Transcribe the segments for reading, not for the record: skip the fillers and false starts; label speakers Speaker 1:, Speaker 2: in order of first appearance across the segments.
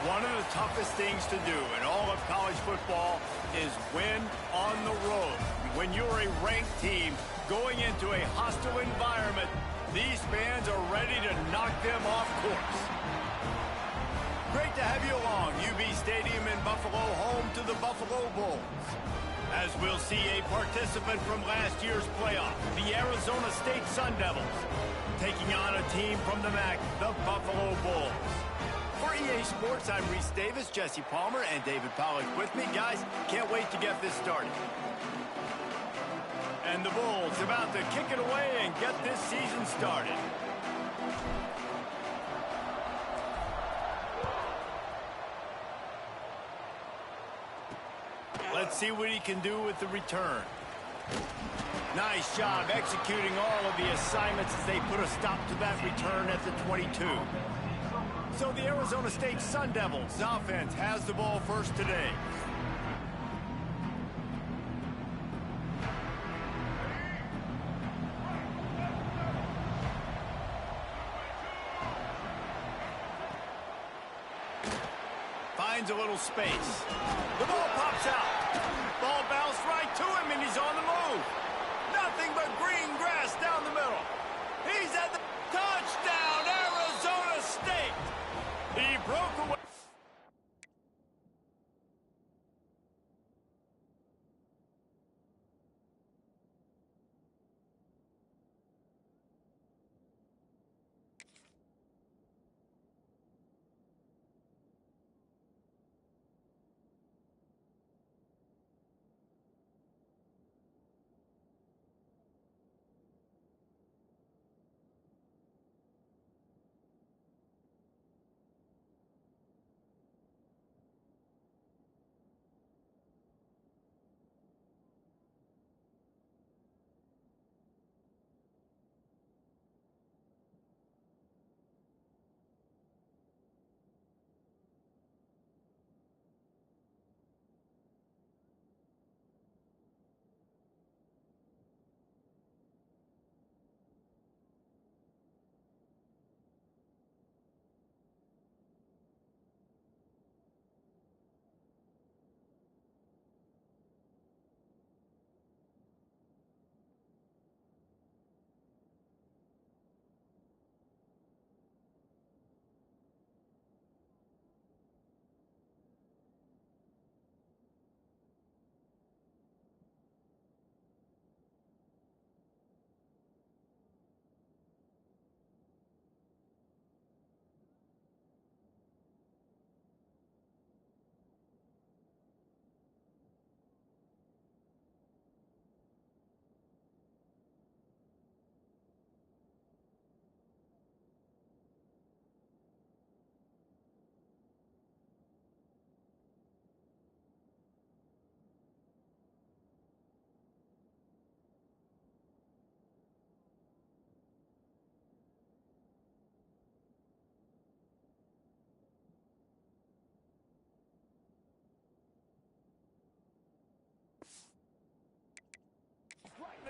Speaker 1: One of the toughest things to do in all of college football is win on the road. When you're a ranked team going into a hostile environment, these fans are ready to knock them off course. Great to have you along. UB Stadium in Buffalo, home to the Buffalo Bulls. As we'll see a participant from last year's playoff, the Arizona State Sun Devils, taking on a team from the MAC, the Buffalo Bulls. For EA Sports, I'm Reese Davis, Jesse Palmer, and David Pollack with me. Guys, can't wait to get this started. And the Bulls about to kick it away and get this season started. Let's see what he can do with the return. Nice job executing all of the assignments as they put a stop to that return at the 22. So the Arizona State Sun Devils offense has the ball first today. Finds a little space. The ball pops out. Ball bounced right to him, and he's on the move. Nothing but green grass down the middle. He's at the touchdown, Arizona State. He broke away.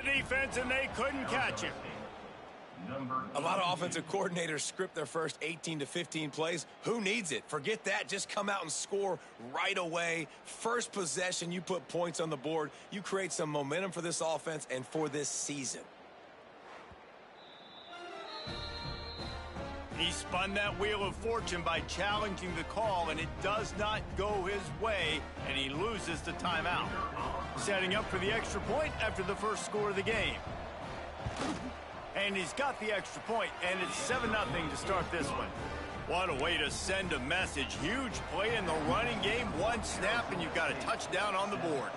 Speaker 1: The defense, and they couldn't catch him.
Speaker 2: A lot of offensive coordinators script their first 18 to 15 plays. Who needs it? Forget that. Just come out and score right away. First possession, you put points on the board. You create some momentum for this offense and for this season.
Speaker 1: He spun that wheel of fortune by challenging the call, and it does not go his way, and he loses the timeout. Setting up for the extra point after the first score of the game. And he's got the extra point, and it's 7-0 to start this one. What a way to send a message. Huge play in the running game. One snap, and you've got a touchdown on the board.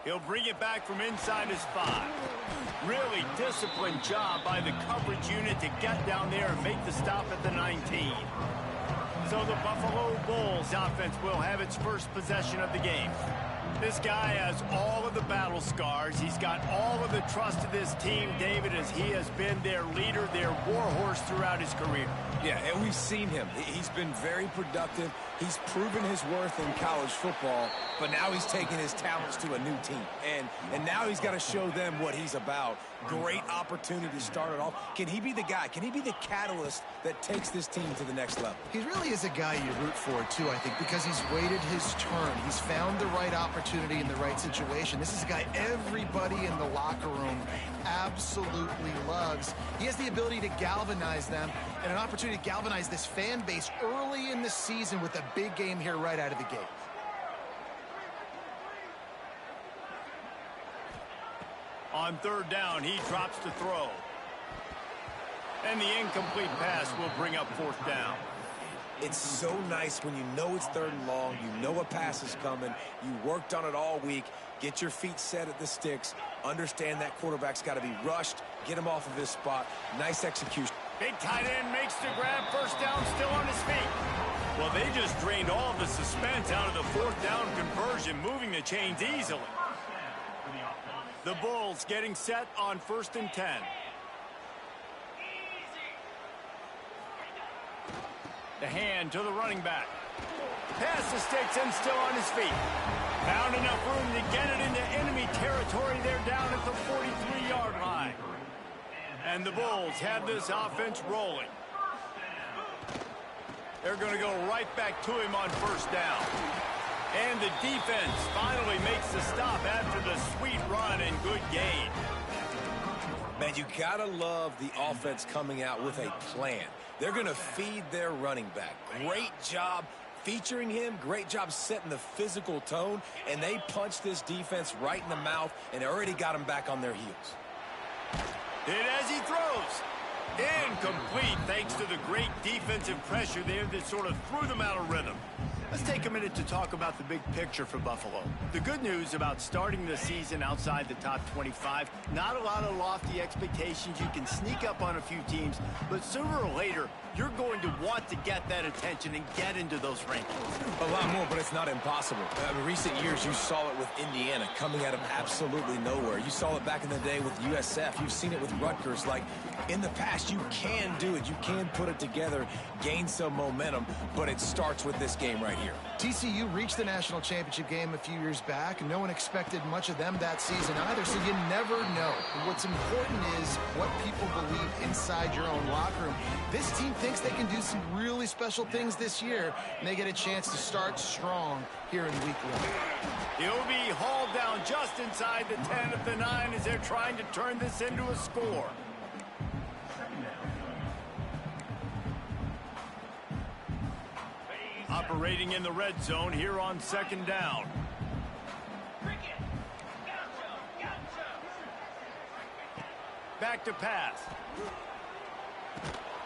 Speaker 1: He'll bring it back from inside his 5. Really disciplined job by the coverage unit to get down there and make the stop at the 19. So the Buffalo Bulls offense will have its first possession of the game. This guy has all of the battle scars. He's got all of the trust of this team, David, as he has been their leader, their warhorse throughout his career.
Speaker 2: Yeah, and we've seen him. He's been very productive. He's proven his worth in college football, but now he's taking his talents to a new team. And now he's got to show them what he's about. Great opportunity to start it off. Can he be the guy? Can he be the catalyst that takes this team to the next level?
Speaker 3: He really is a guy you root for, too, I think, because he's waited his turn. He's found the right opportunity in the right situation. This is a guy everybody in the locker room absolutely loves. He has the ability to galvanize them and an opportunity to galvanize this fan base early in the season with a big game here right out of the gate.
Speaker 1: On third down, he drops to throw. And the incomplete pass will bring up fourth down.
Speaker 2: It's so nice when you know it's third and long, you know a pass is coming, you worked on it all week, get your feet set at the sticks, understand that quarterback's got to be rushed, get him off of his spot. Nice execution.
Speaker 1: Big tight end makes the grab, first down, still on his feet. Well, they just drained all of the suspense out of the fourth down conversion, moving the chains easily. The Bulls getting set on 1st and 10. The hand to the running back. Pass the sticks and still on his feet. Found enough room to get it into enemy territory. They're down at the 43-yard line. And the Bulls have this offense rolling. They're going to go right back to him on first down. And the defense finally makes the stop after the sweet run and good gain.
Speaker 2: Man, you gotta love the offense coming out with a plan. They're going to feed their running back. Great job featuring him. Great job setting the physical tone. And they punched this defense right in the mouth and already got him back on their heels.
Speaker 1: Hit as he throws. Incomplete thanks to the great defensive pressure there that sort of threw them out of rhythm. Let's take a minute to talk about the big picture for Buffalo. The good news about starting the season outside the top 25, not a lot of lofty expectations. You can sneak up on a few teams, but sooner or later, you're going to want to get that attention and get into those rankings.
Speaker 2: A lot more, but it's not impossible. In recent years, you saw it with Indiana coming out of absolutely nowhere. You saw it back in the day with USF. You've seen it with Rutgers. Like, in the past, you can do it. You can put it together, gain some momentum, but it starts with this game right here.
Speaker 3: TCU reached the national championship game a few years back, and no one expected much of them that season either, so you never know. What's important is what people believe inside your own locker room. This team thinks they can do some really special things this year, and they get a chance to start strong here in week 1.
Speaker 1: He'll be hauled down just inside the 10 of the 9 as they're trying to turn this into a score. Operating in the red zone here on 2nd down. Back to pass.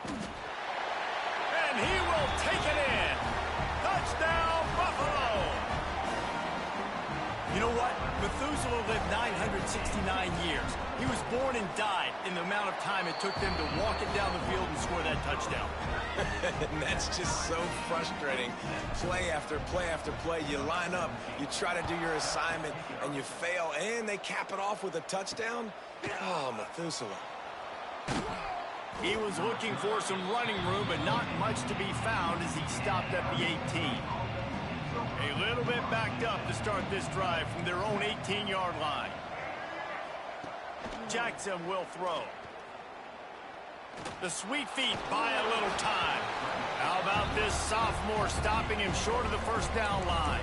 Speaker 1: And he will take it in. Touchdown, Buffalo. You know what? Methuselah lived 969 years. He was born and died in the amount of time it took them to walk it down the field and score that touchdown.
Speaker 2: And that's just so frustrating. Play after play after play. You line up, you try to do your assignment, and you fail, and they cap it off with a touchdown? Oh, Methuselah.
Speaker 1: He was looking for some running room, but not much to be found as he stopped at the 18. A little bit backed up to start this drive from their own 18-yard line. Jackson will throw. The sweet feet buy a little time. How about this sophomore stopping him short of the first down line?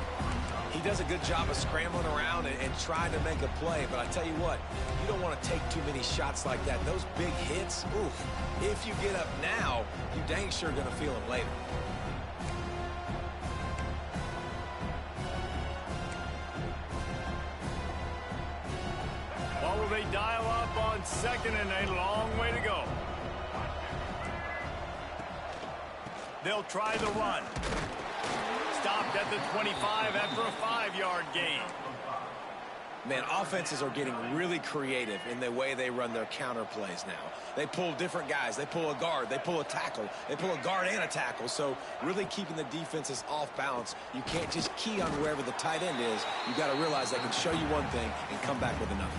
Speaker 2: He does a good job of scrambling around and trying to make a play, but I tell you what, you don't want to take too many shots like that. Those big hits, oof. If you get up now, you dang sure going to feel them later.
Speaker 1: What will they dial up on 2nd and a long way to go? They'll try the run. Stopped at the 25 after a 5-yard gain.
Speaker 2: Man, offenses are getting really creative in the way they run their counter plays now. They pull different guys. They pull a guard. They pull a tackle. They pull a guard and a tackle. So really keeping the defenses off balance. You can't just key on wherever the tight end is. You got to realize they can show you one thing and come back with another.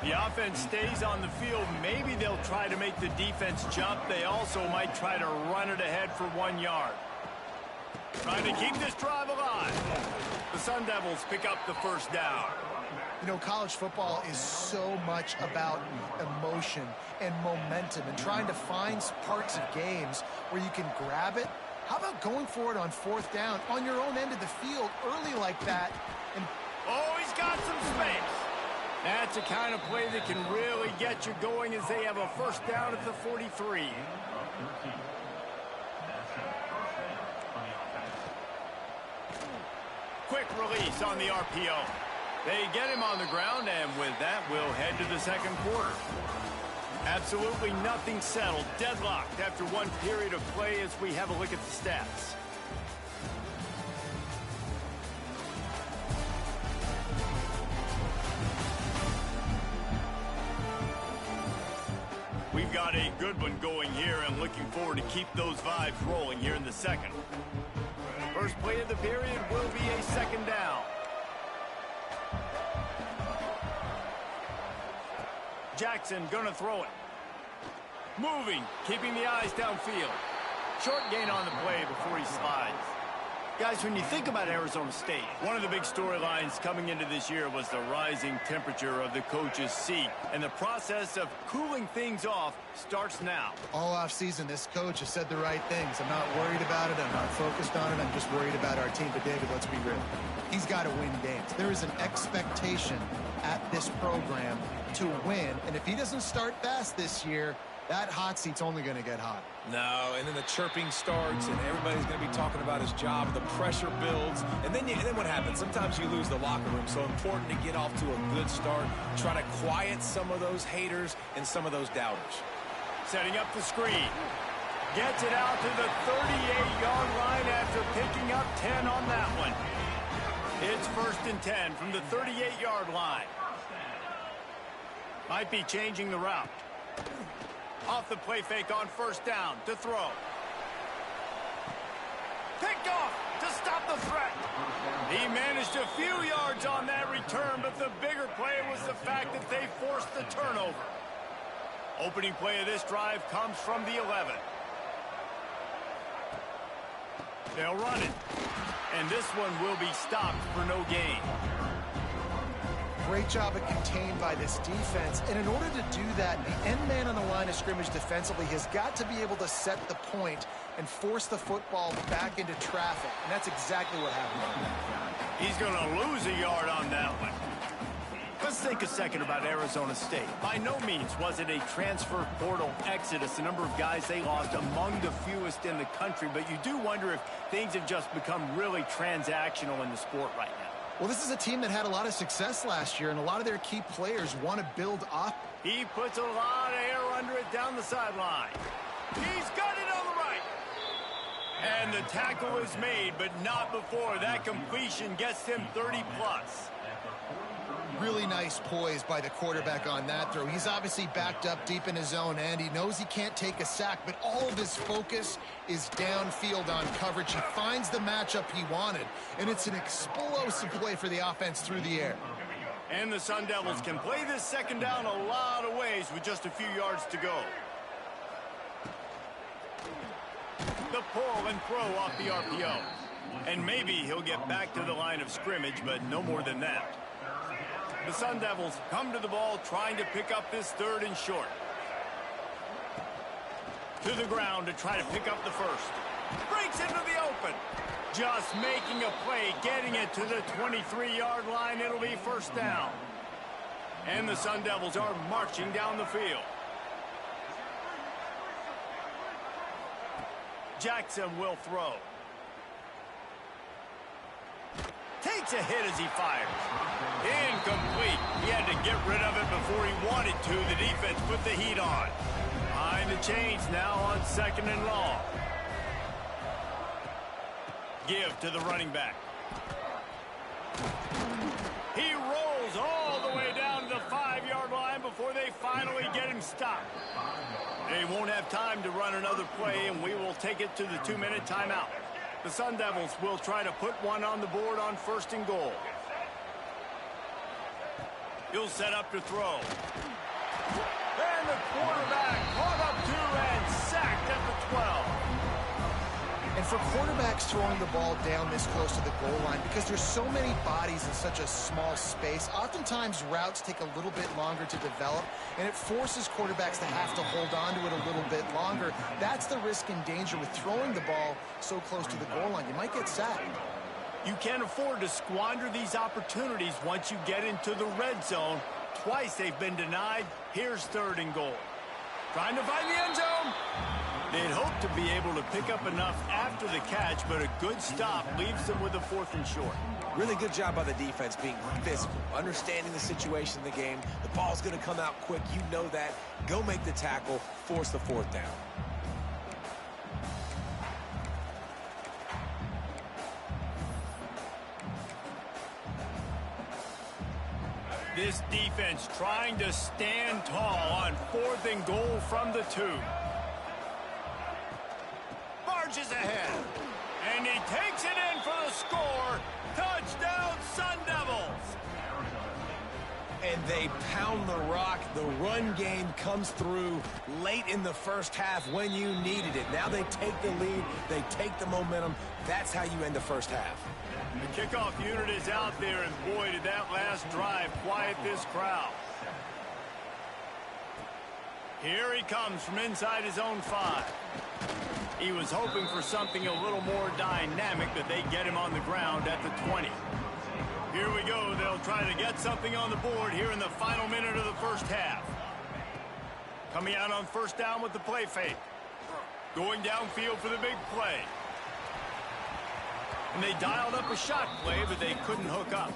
Speaker 1: The offense stays on the field. Maybe they'll try to make the defense jump. They also might try to run it ahead for 1 yard. Trying to keep this drive alive. The Sun Devils pick up the first down.
Speaker 3: You know, college football is so much about emotion and momentum and trying to find parts of games where you can grab it. How about going for it on 4th down on your own end of the field early like that? And
Speaker 1: oh, he's got some space. That's the kind of play that can really get you going as they have a first down at the 43. Quick release on the RPO. They get him on the ground, and with that, we'll head to the second quarter. Absolutely nothing settled. Deadlocked after one period of play as we have a look at the stats. We've got a good one going here, and looking forward to keep those vibes rolling here in the second. First play of the period will be a second down. Jackson gonna throw it. Moving, keeping the eyes downfield. Short gain on the play before he slides. Guys, when you think about Arizona State, one of the big storylines coming into this year was the rising temperature of the coach's seat. And the process of cooling things off starts now.
Speaker 3: all offseason, this coach has said the right things. I'm not worried about it. I'm not focused on it. I'm just worried about our team. But, David, let's be real. He's got to win games. There is an expectation at this program to win. And if he doesn't start fast this year, that hot seat's only going to get hot.
Speaker 2: No, and then the chirping starts, and everybody's going to be talking about his job. The pressure builds, and then what happens? Sometimes you lose the locker room. So important to get off to a good start. Try to quiet some of those haters and some of those doubters.
Speaker 1: Setting up the screen. Gets it out to the 38-yard line after picking up 10 on that one. It's 1st and 10 from the 38-yard line. Might be changing the route. Off the play fake on 1st down to throw. Picked off to stop the threat. He managed a few yards on that return, but the bigger play was the fact that they forced the turnover. Opening play of this drive comes from the 11. They'll run it. And this one will be stopped for no gain.
Speaker 3: Great job at contained by this defense. And in order to do that, the end man on the line of scrimmage defensively has got to be able to set the point and force the football back into traffic. And that's exactly what happened.
Speaker 1: He's going to lose a yard on that one. Let's think a second about Arizona State. By no means was it a transfer portal exodus, the number of guys they lost among the fewest in the country, but you do wonder if things have just become really transactional in the sport right now.
Speaker 3: Well, this is a team that had a lot of success last year, and a lot of their key players want to build off.
Speaker 1: He puts a lot of air under it down the sideline. He's got it on the right. And the tackle is made, but not before that completion gets him 30-plus.
Speaker 3: Really nice poise by the quarterback on that throw. He's obviously backed up deep in his own end. He knows he can't take a sack, but all of his focus is downfield on coverage. He finds the matchup he wanted, and it's an explosive play for the offense through the air.
Speaker 1: And the Sun Devils can play this second down a lot of ways with just a few yards to go. The pull and throw off the RPO. And maybe he'll get back to the line of scrimmage, but no more than that. The Sun Devils come to the ball trying to pick up this 3rd and short. To the ground to try to pick up the first. Breaks into the open. Just making a play, getting it to the 23-yard line. It'll be 1st down. And the Sun Devils are marching down the field. Jackson will throw. Takes a hit as he fires. Incomplete. He had to get rid of it before he wanted to. The defense put the heat on. Behind the chains now on 2nd and long. Give to the running back. He rolls all finally get him stopped. They won't have time to run another play, and we will take it to the 2-minute timeout. The Sun Devils will try to put one on the board on 1st and goal. He'll set up to throw. And the quarterback caught up to and sacked at the 12.
Speaker 3: And for quarterbacks throwing the ball down this close to the goal line, because there's so many bodies in such a small space, oftentimes routes take a little bit longer to develop, and it forces quarterbacks to have to hold on to it a little bit longer. That's the risk and danger with throwing the ball so close to the goal line. You might get sacked.
Speaker 1: You can't afford to squander these opportunities once you get into the red zone. Twice they've been denied. Here's 3rd and goal. Trying to find the end zone. They'd hope to be able to pick up enough after the catch, but a good stop leaves them with a 4th and short.
Speaker 2: Really good job by the defense being physical, understanding the situation in the game. The ball's going to come out quick. You know that. Go make the tackle, force the 4th down.
Speaker 1: This defense trying to stand tall on 4th and goal from the 2. Barges ahead. And he takes it in for the score. Touchdown, Sun Devils.
Speaker 2: And they pound the rock. The run game comes through late in the first half when you needed it. Now they take the lead. They take the momentum. That's how you end the first half.
Speaker 1: The kickoff unit is out there, and boy, did that last drive quiet this crowd. Here he comes from inside his own 5. He was hoping for something a little more dynamic, but they get him on the ground at the 20. Here we go. They'll try to get something on the board here in the final minute of the first half. Coming out on 1st down with the play fake. Going downfield for the big play. And they dialed up a shot play, but they couldn't hook up.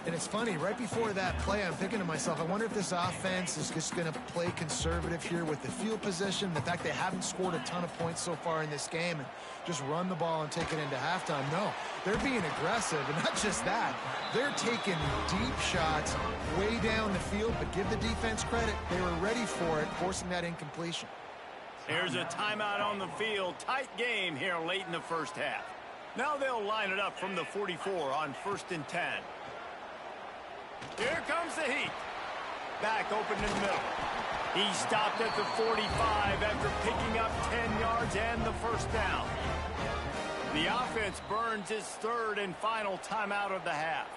Speaker 3: And it's funny, right before that play, I'm thinking to myself, I wonder if this offense is just going to play conservative here with the field position, the fact they haven't scored a ton of points so far in this game, and just run the ball and take it into halftime. No, they're being aggressive, and not just that. They're taking deep shots way down the field, but give the defense credit. They were ready for it, forcing that incompletion.
Speaker 1: Here's a timeout on the field. Tight game here late in the first half. Now they'll line it up from the 44 on 1st and 10. Here comes the heat. Back open in the middle. He stopped at the 45 after picking up 10 yards and the 1st down. The offense burns its 3rd and final timeout of the half.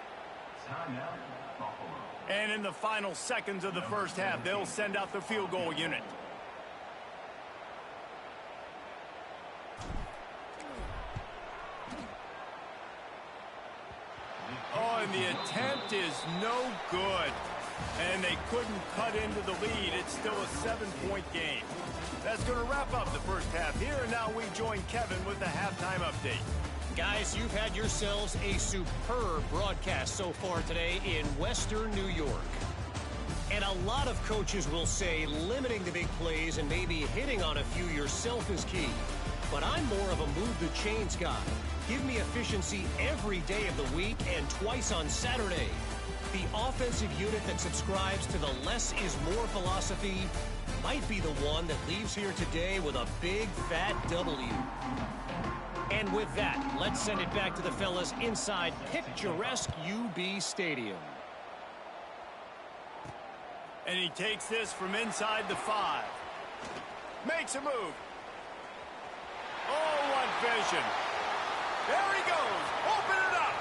Speaker 1: And in the final seconds of the first half, they'll send out the field goal unit. Oh, and the attempt is no good. And they couldn't cut into the lead. It's still a 7-point game. That's going to wrap up the first half here. And now we join Kevin with the halftime update.
Speaker 4: Guys, you've had yourselves a superb broadcast so far today in Western New York. And a lot of coaches will say limiting the big plays and maybe hitting on a few yourself is key. But I'm more of a move the chains guy. Give me efficiency every day of the week and twice on Saturday. The offensive unit that subscribes to the less is more philosophy might be the one that leaves here today with a big fat W. And with that, let's send it back to the fellas inside picturesque UB Stadium.
Speaker 1: And he takes this from inside the 5. Makes a move. Oh, what vision. There he goes. Open it up.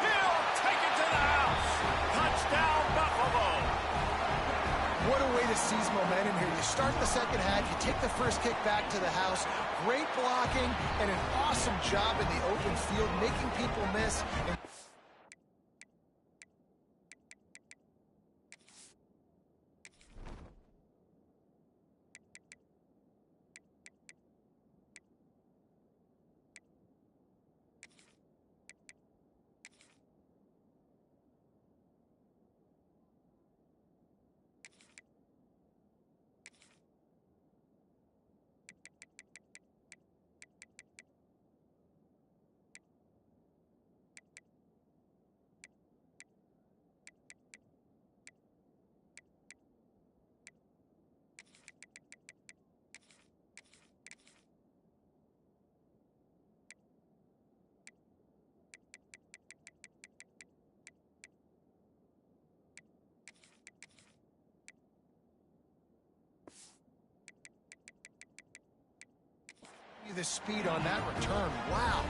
Speaker 1: He'll take it to the house. Touchdown, Buffalo.
Speaker 3: What a way to seize momentum here. You start the second half, you take the first kick back to the house. Great blocking and an awesome job in the open field, making people miss. And the speed on that return. Wow.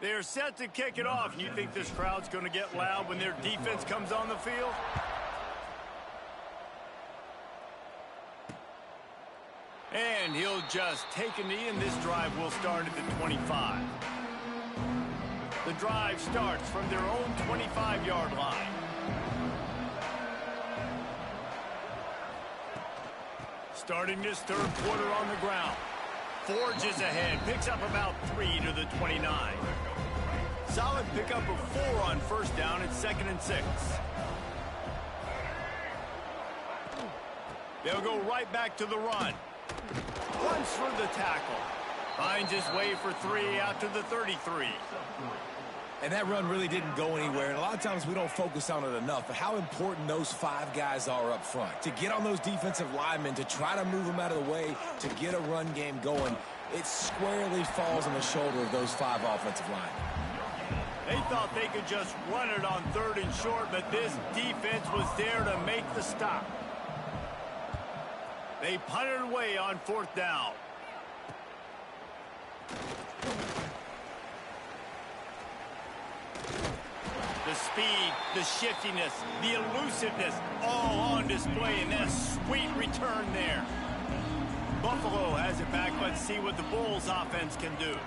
Speaker 1: They're set to kick it off. You think this crowd's going to get loud when their defense comes on the field? And he'll just take a knee, and this drive will start at the 25. The drive starts from their own 25-yard line. Starting this third quarter on the ground. Forges ahead, picks up about 3 to the 29. Solid pickup of 4 on first down at 2nd and 6. They'll go right back to the run. Runs for the tackle. Finds his way for 3 out to the 33.
Speaker 2: And that run really didn't go anywhere. And a lot of times we don't focus on it enough, but how important those 5 guys are up front. To get on those defensive linemen, to try to move them out of the way, to get a run game going, it squarely falls on the shoulder of those 5 offensive linemen.
Speaker 1: They thought they could just run it on 3rd and short, but this defense was there to make the stop. They punted away on 4th down. The speed, the shiftiness, the elusiveness, all on display in that sweet return there. Buffalo has it back. Let's see what the Bulls offense can do.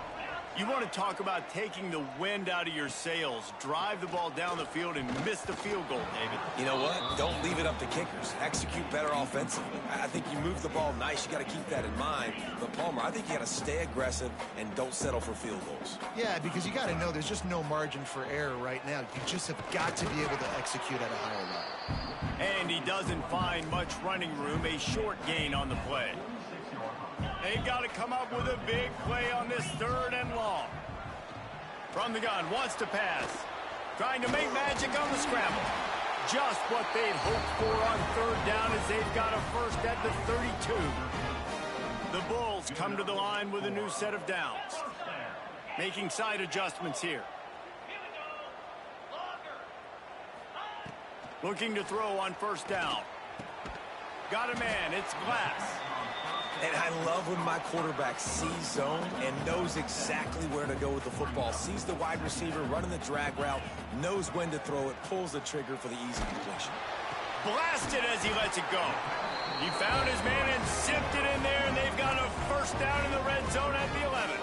Speaker 1: You want to talk about taking the wind out of your sails. Drive the ball down the field and miss the field goal, David.
Speaker 2: You know what? Don't leave it up to kickers. Execute better offensively. I think you move the ball nice. You got to keep that in mind. But, Palmer, I think you got to stay aggressive and don't settle for field goals.
Speaker 3: Yeah, because you got to know there's just no margin for error right now. You just have got to be able to execute at a higher level.
Speaker 1: And he doesn't find much running room. A short gain on the play. They've got to come up with a big play on this 3rd and long. From the gun, wants to pass. Trying to make magic on the scramble. Just what they'd hoped for on 3rd down as they've got a first at the 32. The Bulls come to the line with a new set of downs. Making side adjustments here. Looking to throw on 1st down. Got a man, it's Glass.
Speaker 2: And I love when my quarterback sees zone and knows exactly where to go with the football. Sees the wide receiver running the drag route, knows when to throw it, pulls the trigger for the easy completion.
Speaker 1: Blasted as he lets it go. He found his man and zipped it in there, and they've got a first down in the red zone at the 11.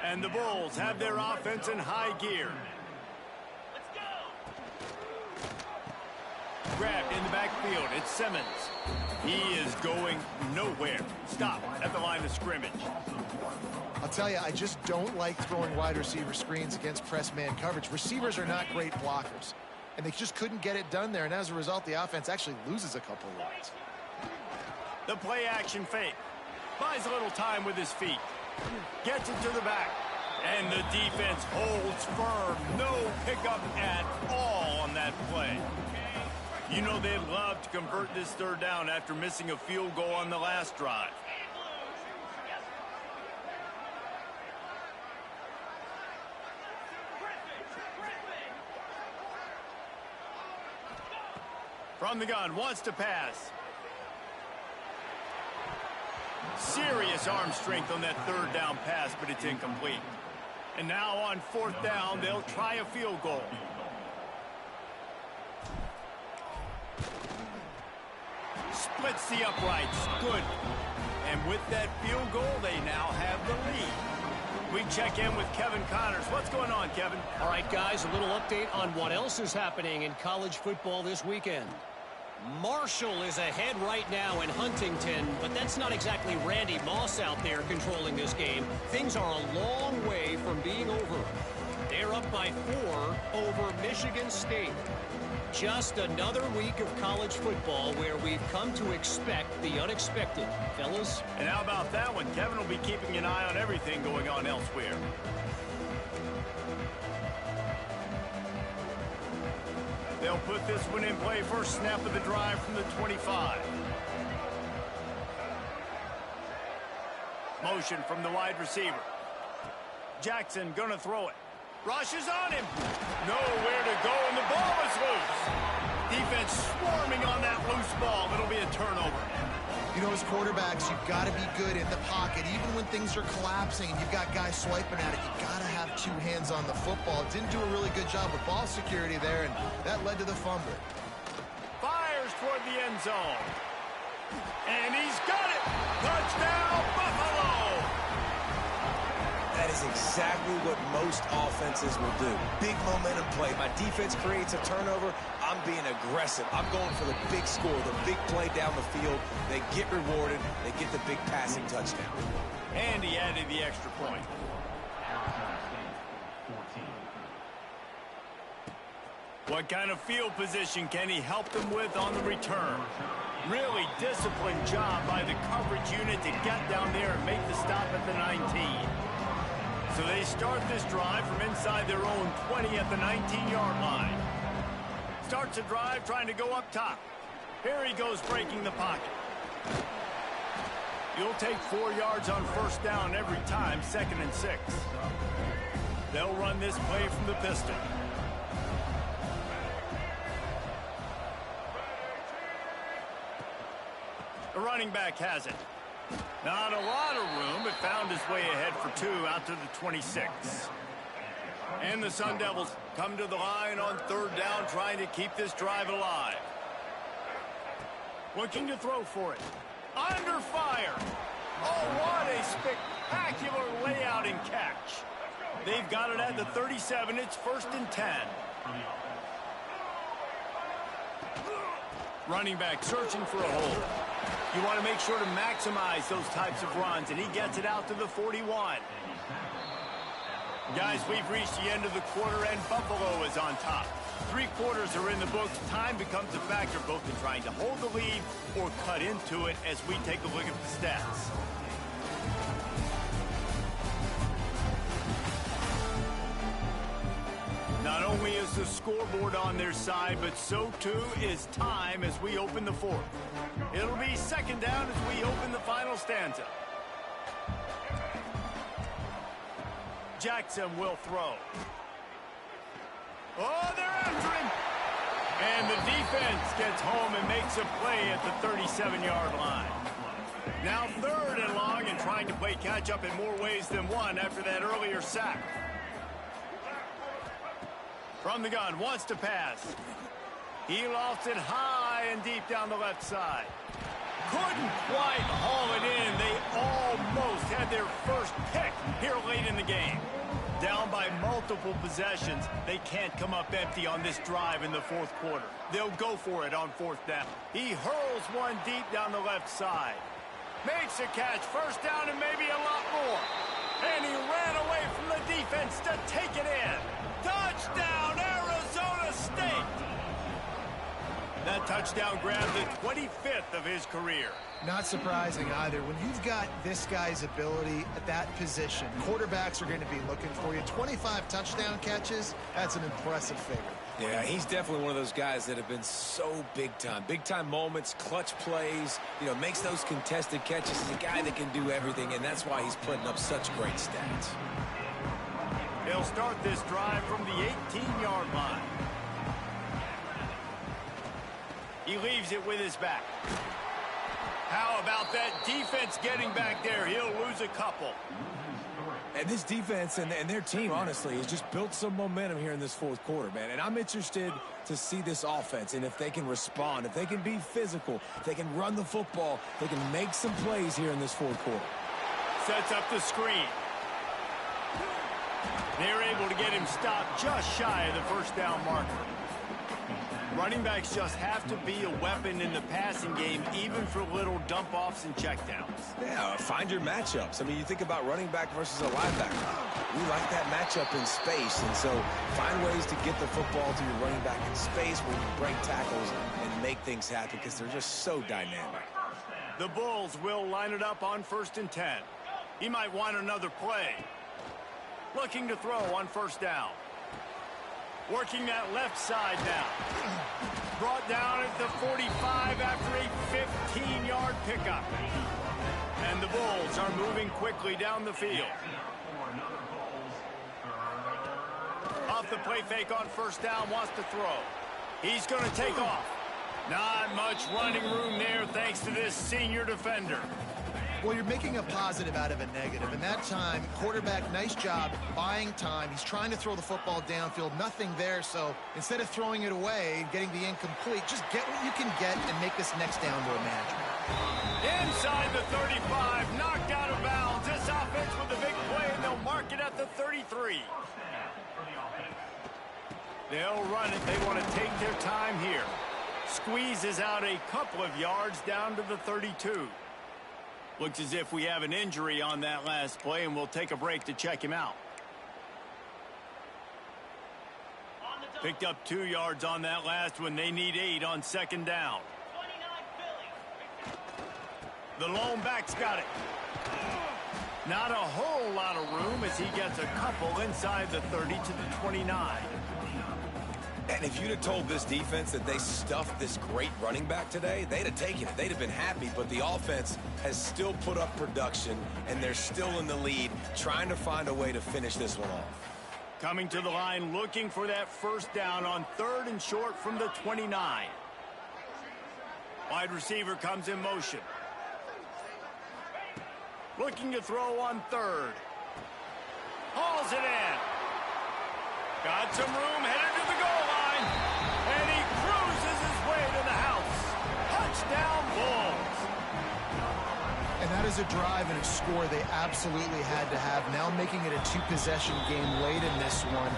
Speaker 1: And the Bulls have their offense in high gear. Grabbed in the backfield. It's Simmons. He is going nowhere. Stop at the line of scrimmage.
Speaker 3: I'll tell you, I just don't like throwing wide receiver screens against press man coverage. Receivers are not great blockers, and they just couldn't get it done there, and as a result, the offense actually loses a couple of yards.
Speaker 1: The play action fake. Buys a little time with his feet. Gets it to the back. And the defense holds firm. No pickup at all on that play. You know they'd love to convert this 3rd down after missing a field goal on the last drive. From the gun, wants to pass. Serious arm strength on that 3rd down pass, but it's incomplete. And now on 4th down, they'll try a field goal. Splits the uprights. Good. And with that field goal, they now have the lead. We check in with Kevin Connors. What's going on, Kevin?
Speaker 4: All right, guys, a little update on what else is happening in college football this weekend. Marshall is ahead right now in Huntington, but that's not exactly Randy Moss out there controlling this game. Things are a long way from being over. They're up by 4 over Michigan State. Just another week of college football where we've come to expect the unexpected, fellas.
Speaker 1: And how about that one? Kevin will be keeping an eye on everything going on elsewhere. They'll put this one in play. First snap of the drive from the 25. Motion from the wide receiver. Jackson gonna throw it. Rush is on him. Nowhere to go, and the ball is loose. Defense swarming on that loose ball. It'll be a turnover.
Speaker 3: You know, as quarterbacks, you've got to be good in the pocket. Even when things are collapsing and you've got guys swiping at it, you've got to have 2 hands on the football. Didn't do a really good job with ball security there, and that led to the fumble.
Speaker 1: Fires toward the end zone. And he's got it. Touchdown, Buffalo.
Speaker 2: That is exactly what most offenses will do. Big momentum play. My defense creates a turnover. I'm being aggressive. I'm going for the big score, the big play down the field. They get rewarded. They get the big passing touchdown.
Speaker 1: And he added the extra point. What kind of field position can he help them with on the return? Really disciplined job by the coverage unit to get down there and make the stop at the 19. So they start this drive from inside their own 20 at the 19-yard line. Starts a drive trying to go up top. Here he goes breaking the pocket. You'll take 4 yards on first down every time, 2nd and 6. They'll run this play from the pistol. The running back has it. Not a lot of room, but found his way ahead for 2 out to the 26. And the Sun Devils come to the line on 3rd down, trying to keep this drive alive. Looking to throw for it. Under fire. Oh, what a spectacular layout and catch. They've got it at the 37. It's 1st and 10. Running back searching for a hole. You want to make sure to maximize those types of runs, and he gets it out to the 41. Guys, we've reached the end of the quarter, and Buffalo is on top. 3 quarters are in the books. Time becomes a factor, both in trying to hold the lead or cut into it as we take a look at the stats. Not only is the scoreboard on their side, but so too is time as we open the 4th. It'll be 2nd down as we open the final stanza. Jackson will throw. Oh, they're after him. And the defense gets home and makes a play at the 37-yard line. Now 3rd and long, and trying to play catch-up in more ways than one after that earlier sack. From the gun, wants to pass. He lofts it high and deep down the left side. Couldn't quite haul it in. They almost had their first pick here late in the game. Down by multiple possessions, they can't come up empty on this drive in the 4th quarter. They'll go for it on 4th down. He hurls one deep down the left side. Makes a catch, 1st down and maybe a lot more. And he ran away from the defense to take it in. Touchdown, Arizona State! That touchdown grabbed the 25th of his career.
Speaker 3: Not surprising either. When you've got this guy's ability at that position, quarterbacks are going to be looking for you. 25 touchdown catches, that's an impressive figure.
Speaker 2: Yeah, he's definitely one of those guys that have been so big time. Big time moments, clutch plays, makes those contested catches. He's a guy that can do everything, and that's why he's putting up such great stats.
Speaker 1: They'll start this drive from the 18-yard line. He leaves it with his back. How about that defense getting back there? He'll lose a couple.
Speaker 2: And this defense and their team, honestly, has just built some momentum here in this 4th quarter, man. And I'm interested to see this offense and if they can respond, if they can be physical, if they can run the football, they can make some plays here in this 4th quarter.
Speaker 1: Sets up the screen. They're able to get him stopped just shy of the 1st down marker. Running backs just have to be a weapon in the passing game, even for little dump-offs and checkdowns.
Speaker 2: Yeah, find your matchups. I mean, you think about running back versus a linebacker. We like that matchup in space, and so find ways to get the football to your running back in space where you break tackles and make things happen because they're just so dynamic.
Speaker 1: The Bulls will line it up on 1st and 10. He might want another play. Looking to throw on 1st down. Working that left side now. Brought down at the 45 after a 15-yard pickup. And the Bulls are moving quickly down the field. Off the play fake on 1st down, wants to throw. He's going to take off. Not much running room there thanks to this senior defender.
Speaker 3: Well, you're making a positive out of a negative. And that time, quarterback, nice job buying time. He's trying to throw the football downfield. Nothing there. So instead of throwing it away and getting the incomplete, just get what you can get and make this next down more manageable.
Speaker 1: Inside the 35, knocked out of bounds. This offense with a big play, and they'll mark it at the 33. They'll run it. They want to take their time here. Squeezes out a couple of yards down to the 32. Looks as if we have an injury on that last play, and we'll take a break to check him out. Picked up 2 yards on that last one. They need 8 on 2nd down. The lone back's got it. Not a whole lot of room as he gets a couple inside the 30 to the 29.
Speaker 2: And if you'd have told this defense that they stuffed this great running back today, they'd have taken it. They'd have been happy, but the offense has still put up production, and they're still in the lead, trying to find a way to finish this one off.
Speaker 1: Coming to the line, looking for that 1st down on 3rd and short from the 29. Wide receiver comes in motion. Looking to throw on 3rd. Hauls it in. Got some room, headed to the goal line. And he cruises his way to the house. Touchdown, Bulls.
Speaker 3: And that is a drive and a score they absolutely had to have. Now making it a 2-possession game late in this one.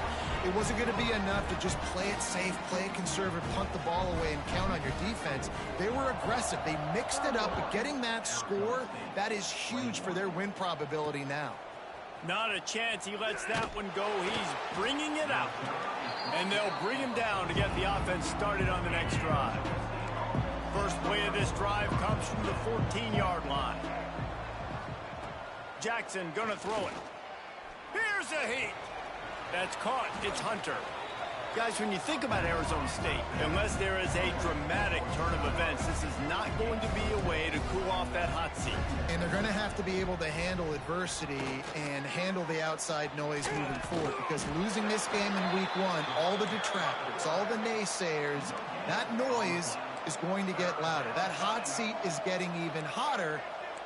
Speaker 3: It wasn't going to be enough to just play it safe, play it conservative, punt the ball away, and count on your defense. They were aggressive. They mixed it up, but getting that score, that is huge for their win probability now.
Speaker 1: Not a chance he lets that one go. He's bringing it out. And they'll bring him down to get the offense started on the next drive. First play of this drive comes from the 14-yard line. Jackson gonna throw it. Here's a heat. That's caught. It's Hunter. Guys, when you think about Arizona State, unless there is a dramatic turn of events, this is not going to be a way to cool off that hot seat.
Speaker 3: And they're going to have to be able to handle adversity and handle the outside noise moving forward, because losing this game in week 1, all the detractors, all the naysayers, that noise is going to get louder. That hot seat is getting even hotter.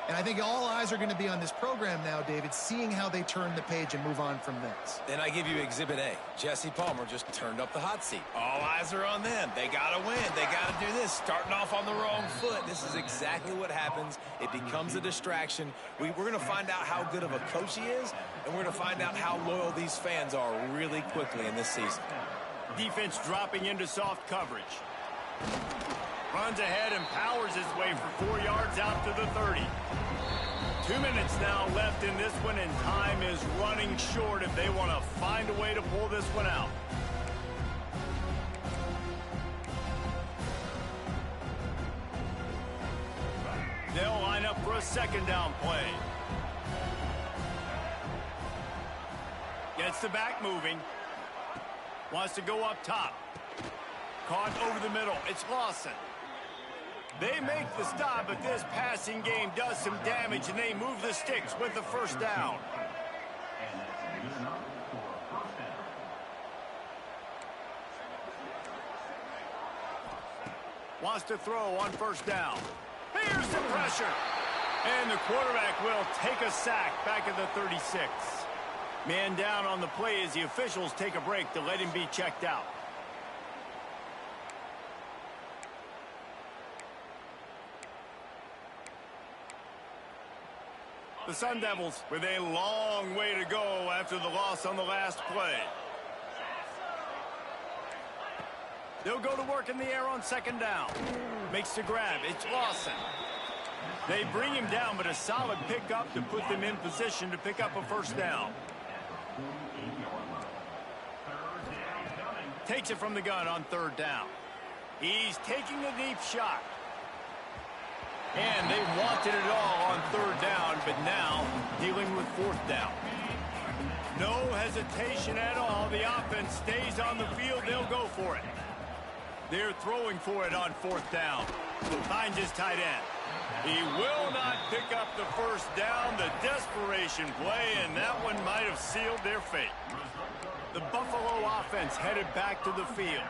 Speaker 3: And I think all eyes are going to be on this program now, David, seeing how they turn the page and move on from this.
Speaker 2: Then I give you Exhibit A. Jesse Palmer just turned up the hot seat. All eyes are on them. They got to win. They got to do this. Starting off on the wrong foot. This is exactly what happens. It becomes a distraction. We're going to find out how good of a coach he is, and we're going to find out how loyal these fans are really quickly in this season.
Speaker 1: Defense dropping into soft coverage. Runs ahead and powers his way for 4 yards out to the 30. 2 minutes now left in this one, and time is running short if they want to find a way to pull this one out. They'll line up for a 2nd down play. Gets the back moving. Wants to go up top. Caught over the middle. It's Lawson. They make the stop, but this passing game does some damage, and they move the sticks with the 1st down. Wants to throw on 1st down. Here's the pressure. And the quarterback will take a sack back at the 36. Man down on the play as the officials take a break to let him be checked out. The Sun Devils with a long way to go after the loss on the last play. They'll go to work in the air on second down. Makes the grab. It's Lawson. They bring him down, but a solid pickup to put them in position to pick up a first down. Takes it from the gun on third down. He's taking a deep shot. And they wanted it all on third down, but now dealing with fourth down. No hesitation at all. The offense stays on the field. They'll go for it. They're throwing for it on fourth down. Finds his tight end. He will not pick up the first down. The desperation play, and that one might have sealed their fate. The Buffalo offense headed back to the field.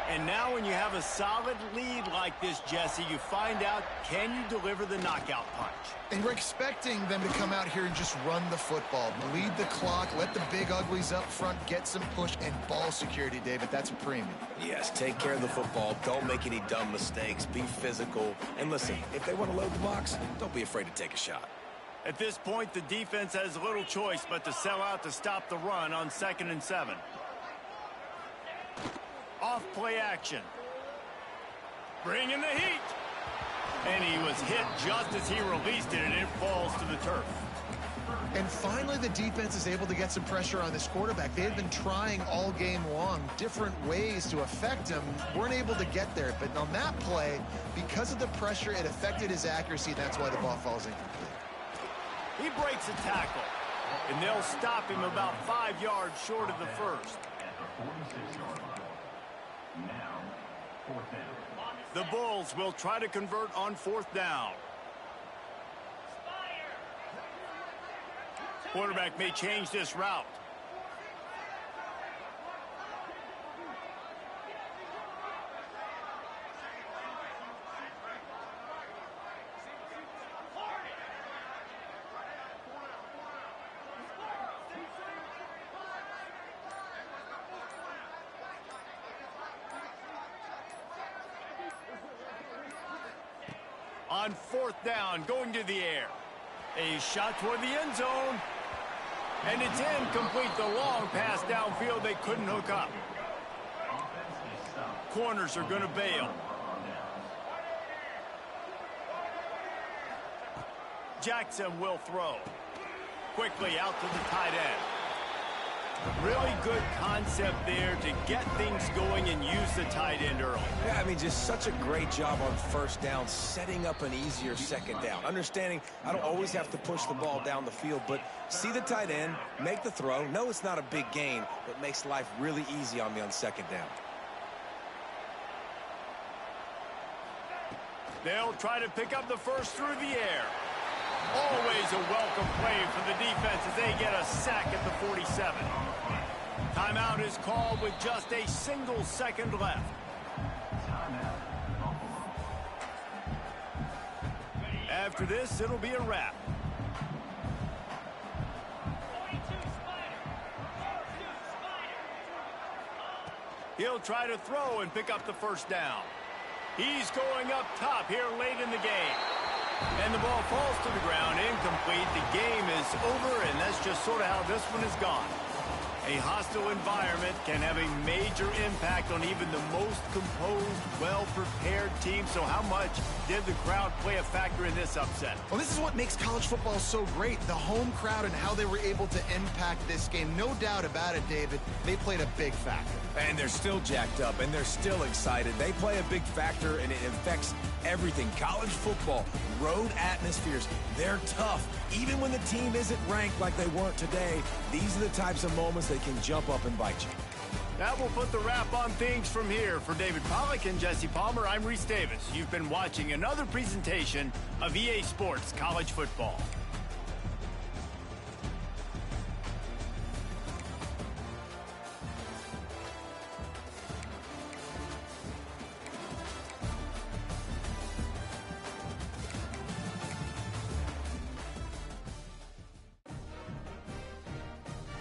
Speaker 1: And now when you have a solid lead like this, Jesse, you find out, can you deliver the knockout punch?
Speaker 3: And we're expecting them to come out here and just run the football, bleed the clock, let the big uglies up front get some push and ball security, David. That's a premium.
Speaker 2: Yes, take care of the football. Don't make any dumb mistakes. Be physical. And listen, if they want to load the box, don't be afraid to take a shot.
Speaker 1: At this point, the defense has little choice but to sell out to stop the run on 2nd and 7. Off play action. Bringing the heat. And he was hit just as he released it, and it falls to the turf.
Speaker 3: And finally, the defense is able to get some pressure on this quarterback. They've been trying all game long different ways to affect him. Weren't able to get there. But on that play, because of the pressure, it affected his accuracy. That's why the ball falls incomplete.
Speaker 1: He breaks a tackle, and they'll stop him about 5 yards short of the first. The Bulls will try to convert on fourth down. Quarterback may change this route. On fourth down, going to the air. A shot toward the end zone. And it's incomplete. The long pass downfield they couldn't hook up. Corners are going to bail. Jackson will throw. Quickly out to the tight end. Really good concept there to get things going and use the tight end early.
Speaker 2: Yeah, I mean, just such a great job on first down, setting up an easier second down. Understanding I don't always have to push the ball down the field, but see the tight end, make the throw. No, it's not a big gain, but makes life really easy on me on second down.
Speaker 1: They'll try to pick up the first through the air. Always a welcome play for the defense as they get a sack at the 47. Timeout is called with just a single second left. After this, it'll be a wrap. He'll try to throw and pick up the first down. He's going up top here late in the game. And the ball falls to the ground, incomplete. The game is over, and that's just sort of how this one is gone. A hostile environment can have a major impact on even the most composed, well-prepared team. So how much did the crowd play a factor in this upset?
Speaker 3: Well, this is what makes college football so great, the home crowd and how they were able to impact this game. No doubt about it, David. They played a big factor.
Speaker 2: And they're still jacked up, and they're still excited. They play a big factor, and it affects everything. College football, road atmospheres, they're tough. Even when the team isn't ranked like they weren't today, these are the types of moments that can jump up and bite you.
Speaker 1: That will put the wrap on things from here. For David Pollack and Jesse Palmer, I'm Reese Davis. You've been watching another presentation of EA Sports College Football.